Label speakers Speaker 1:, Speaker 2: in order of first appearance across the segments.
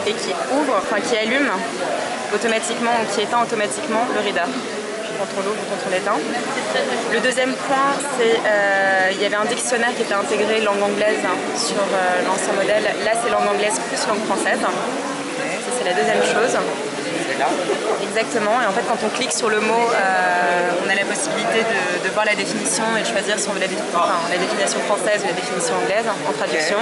Speaker 1: et qui ouvre, enfin qui allume automatiquement ou qui éteint automatiquement le reader quand on l'ouvre ou quand on l'éteint. Le deuxième point, c'est il y avait un dictionnaire qui était intégré langue anglaise sur l'ancien modèle. Là, c'est langue anglaise plus langue française. Ça, c'est la deuxième chose.
Speaker 2: Là.
Speaker 1: Exactement, et en fait quand on clique sur le mot, on a la possibilité de voir la définition et de choisir si on veut la définition française ou la définition anglaise en traduction.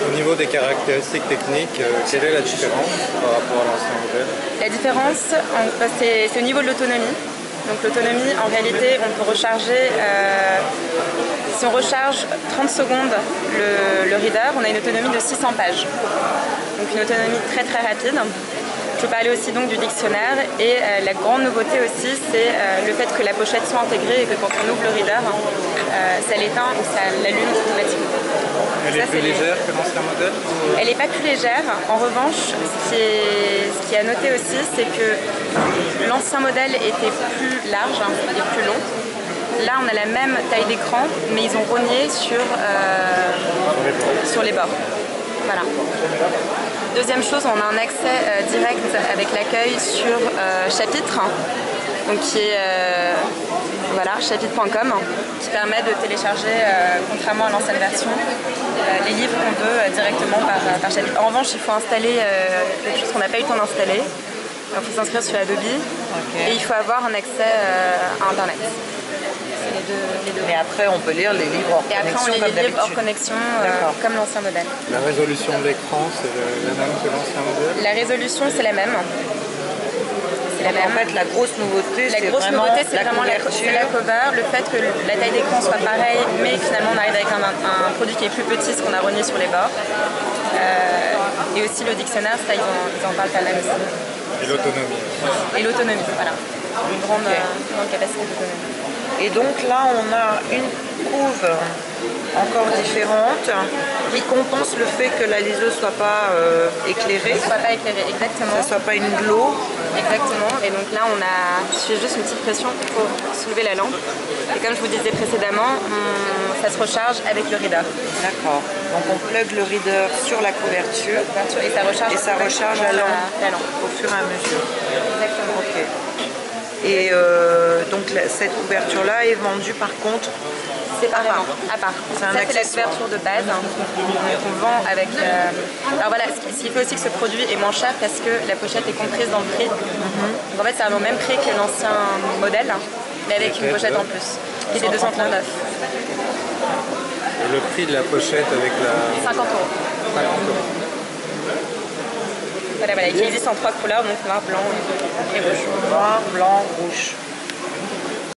Speaker 3: Au niveau des caractéristiques techniques, quelle est la différence par rapport à l'ancien modèle?
Speaker 1: La différence, c'est au niveau de l'autonomie. Donc l'autonomie, en réalité, on peut recharger, si on recharge 30 secondes le reader, on a une autonomie de 600 pages. Donc une autonomie très très rapide. Je peux parler aussi donc du dictionnaire et la grande nouveauté aussi c'est le fait que la pochette soit intégrée et que quand on ouvre le reader, ça l'éteint ou ça l'allume automatiquement.
Speaker 3: Elle est plus légère que l'ancien modèle?
Speaker 1: Elle n'est pas plus légère. En revanche, ce qui est à noter aussi, c'est que l'ancien modèle était plus large et plus long. Là, on a la même taille d'écran, mais ils ont rogné sur les bords. Voilà. Deuxième chose, on a un accès direct avec l'accueil sur Chapitre, donc qui est voilà, chapitre.com, qui permet de télécharger, contrairement à l'ancienne version, les livres qu'on veut directement par chapitre. En revanche, il faut installer quelque chose qu'on n'a pas eu le temps d'installer. Il faut s'inscrire sur Adobe et il faut avoir un accès à Internet. Les deux.
Speaker 2: Mais après, on peut lire les livres hors connexion.
Speaker 1: Et après, on lit les livres hors connexion comme l'ancien modèle.
Speaker 3: La résolution de l'écran, c'est la même que l'ancien modèle?
Speaker 1: La résolution, c'est la même.
Speaker 2: En fait, la grosse nouveauté, c'est vraiment
Speaker 1: la cover, le fait que la taille d'écran soit pareille, mais finalement on arrive avec un produit qui est plus petit, ce qu'on a rogné sur les bords. Et aussi le dictionnaire, ça ils en parlent pas mal aussi.
Speaker 3: Et l'autonomie.
Speaker 1: Et l'autonomie, voilà. Une grande capacité d'autonomie.
Speaker 2: Et donc là, on a une couve encore différente qui compense le fait que la liseuse ne soit pas éclairée.
Speaker 1: Ne soit pas éclairée, exactement.
Speaker 2: Ça ne soit pas une glow.
Speaker 1: Exactement. Et donc là, il suffit juste une petite pression pour soulever la lampe. Et comme je vous disais précédemment, ça se recharge avec le reader.
Speaker 2: D'accord. Donc on plug le reader sur la couverture
Speaker 1: et ça recharge la lampe
Speaker 2: au fur et à mesure.
Speaker 1: Exactement.
Speaker 2: Ok. Et donc cette couverture-là est vendue par contre
Speaker 1: séparément, à part. C'est la couverture de base qu'on vend avec... Alors voilà, ce qui fait aussi que ce produit est moins cher parce que la pochette est comprise dans le prix. Donc en fait, c'est au même prix que l'ancien modèle, mais avec une pochette en plus, qui était 239.
Speaker 3: Et le prix de la pochette avec la...
Speaker 1: 50 €.
Speaker 3: 50 €.
Speaker 1: Voilà, qui existe en 3 couleurs, donc noir, blanc et rouge.
Speaker 2: Noir, blanc, rouge.